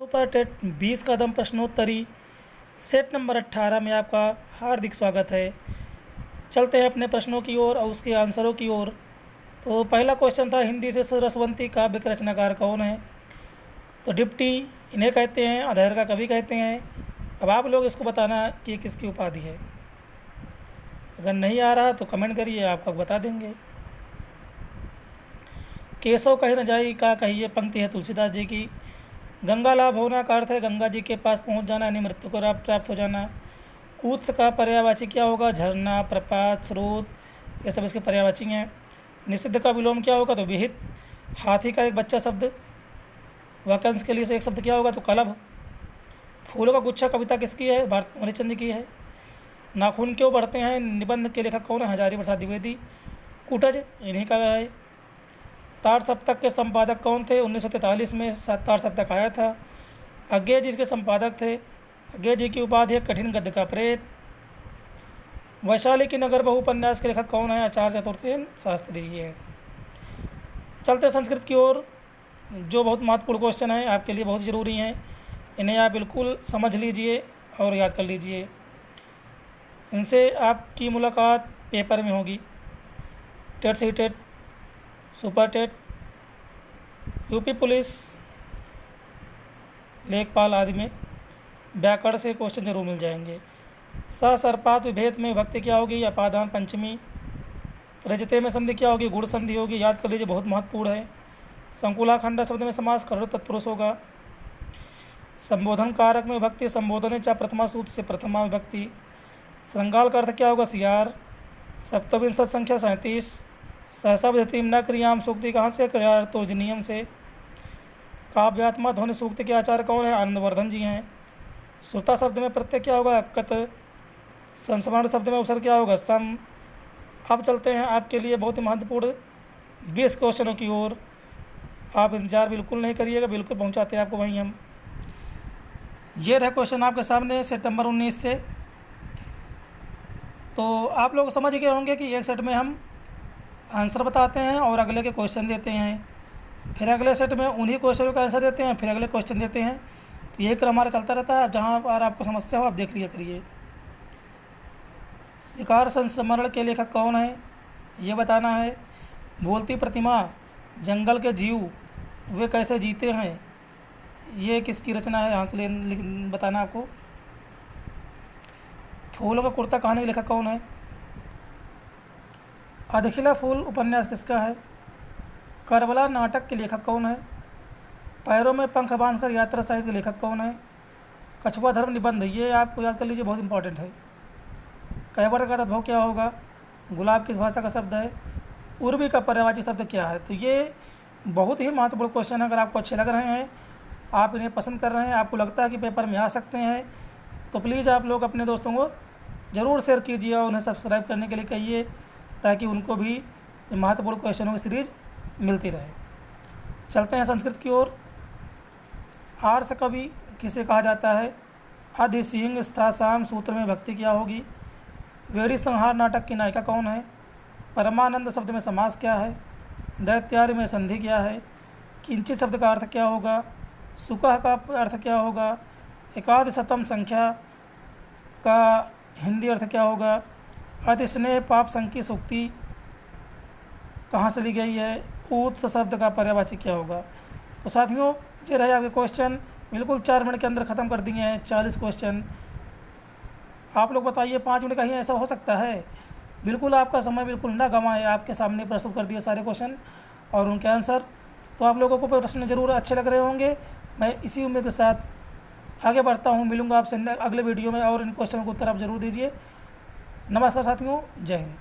Super TET 20 कदम प्रश्नोत्तरी set number 18 में आपका हार्दिक स्वागत है। चलते हैं अपने प्रश्नों की ओर और उसके आंसरों की ओर। तो पहला क्वेश्चन था, हिंदी से सरस्वती काव्य के रचनाकार कौन है? तो डिप्टी इन्हें कहते हैं, अधर का कवि कहते हैं। अब आप लोग इसको बताना कि ये किसकी उपाधि है। अगर नहीं आ रहा तो कमेंट करिए, आपको बता देंगे। केशव कहीं न जाई का कहिए पंक्ति है तुलसीदास जी की। गंगा लाभ होना का अर्थ है गंगा जी के पास पहुंच जाना, यानी मृत्यु को लाभ प्राप्त हो जाना। उत्स का पर्यायवाची क्या होगा? झरना, प्रपात, स्रोत, ये सब इसके पर्यायवाची हैं। निषिद्ध का विलोम क्या होगा? तो विहित। हाथी का एक बच्चा शब्द वाक्यांश के लिए से एक शब्द क्या होगा? तो कलभ। फूलों का गुच्छा कविता किसकी है? भारत हरिश्चंद्र की है। नाखून क्यों बढ़ते हैं? निबंध के लेखक कौन है? हजारी प्रसाद द्विवेदी। कुटज इन्हीं का है। तार सप्तक के संपादक कौन थे? 1943 में तार सप्तक आया था। अज्ञेय जी इसके संपादक थे। अज्ञेय जी की उपाधि है कठिन गद्य का प्रेत। वैशाली की नगर बहु उपन्यास के लेखक कौन है? आचार्य चतुर्सेन शास्त्री जी हैं। चलते संस्कृत की ओर, जो बहुत महत्वपूर्ण क्वेश्चन है, आपके लिए बहुत ज़रूरी हैं। इन्हें आप बिल्कुल समझ लीजिए और याद कर लीजिए। इनसे आपकी मुलाकात पेपर में होगी, TET C TET, super TET, UP police, लेखपाल आदि में व्याकरण से क्वेश्चन जरूर मिल जाएंगे। सर्पात विभेद में विभक्ति क्या होगी? अपादान पंचमी। रजते में संधि क्या होगी? गुण संधि होगी। याद कर लीजिए, बहुत महत्वपूर्ण है। संकुलाखंड शब्द में समास करो तत्पुरुष होगा। संबोधन कारक में विभक्ति संबोधन चा प्रथमा सूत्र से प्रथमा विभक्ति। श्रृंगाल का अर्थ क्या होगा? सियार। सप्तविंशत संख्या 37। सहसा विधि न क्रियाम सूक्ति कहाँ से? क्रियार्थोजनियम से। काव्यात्मा ध्वनि सूक्ति के आचार्य कौन है? आनंदवर्धन जी हैं। श्रुता शब्द में प्रत्यय क्या होगा? अक्कत। संस्मरण शब्द में अवसर क्या होगा? सम। अब चलते हैं आपके लिए बहुत ही महत्वपूर्ण 20 क्वेश्चनों की ओर। आप इंतजार बिल्कुल नहीं करिएगा, बिल्कुल पहुंचाते हैं आपको वहीं हम। ये रहे क्वेश्चन आपके सामने सेट नंबर 19 से। तो आप लोग समझ गए होंगे कि एक सेट में हम आंसर बताते हैं और अगले के क्वेश्चन देते हैं, फिर अगले सेट में उन्हीं क्वेश्चनों का आंसर देते हैं, फिर अगले क्वेश्चन देते हैं। तो यही क्रम हमारा चलता रहता है। जहाँ पर आपको समस्या हो आप देख लिया करिए। शिकार संस्मरण के लेखक कौन है? ये बताना है। बोलती प्रतिमा, जंगल के जीव वे कैसे जीते हैं, ये किसकी रचना है? यहाँ से बताना आपको। फूलों का कुर्ता कहानी के लेखक कौन है? अधखिला फूल उपन्यास किसका है? करबला नाटक के लेखक कौन है? पैरों में पंख बांधकर यात्रा साहित्य के लेखक कौन है? कछुआ धर्म निबंध, ये आपको याद कर लीजिए, बहुत इंपॉर्टेंट है। कैवर्त का तद्भव क्या होगा? गुलाब किस भाषा का शब्द है? उर्वी का पर्यायवाची शब्द क्या है? तो ये बहुत ही महत्वपूर्ण क्वेश्चन है। अगर आपको अच्छे लग रहे हैं, आप इन्हें पसंद कर रहे हैं, आपको लगता है कि पेपर में आ सकते हैं, तो प्लीज़ आप लोग अपने दोस्तों को ज़रूर शेयर कीजिए और उन्हें सब्सक्राइब करने के लिए कहिए, ताकि उनको भी महत्वपूर्ण क्वेश्चनों की सीरीज मिलती रहे। चलते हैं संस्कृत की ओर। आर्ष कवि किसे कहा जाता है? अधिसिंह स्थासाम सूत्र में भक्ति क्या होगी? वेड़ी संहार नाटक की नायिका कौन है? परमानंद शब्द में समास क्या है? दैत्यार्य में संधि क्या है? किंचित शब्द का अर्थ क्या होगा? सुकह का अर्थ क्या होगा? एकादशतम संख्या का हिंदी अर्थ क्या होगा? अतिस्नेह पाप संकी सूक्ति कहाँ से ली गई है? उत्स शब्द का पर्यायवाची क्या होगा? तो साथियों, ये रहे आपके क्वेश्चन। बिल्कुल 4 मिनट के अंदर ख़त्म कर दिए हैं 40 क्वेश्चन। आप लोग बताइए, 5 मिनट का ही ऐसा हो सकता है? बिल्कुल आपका समय बिल्कुल ना गंवाएं। आपके सामने प्रस्तुत कर दिए सारे क्वेश्चन और उनके आंसर। तो आप लोगों को प्रश्न जरूर अच्छे लग रहे होंगे। मैं इसी उम्मीद के साथ आगे बढ़ता हूँ। मिलूँगा आपसे अगले वीडियो में और इन क्वेश्चन को उत्तर आप जरूर दीजिए। नमस्कार साथियों, जय हिंद।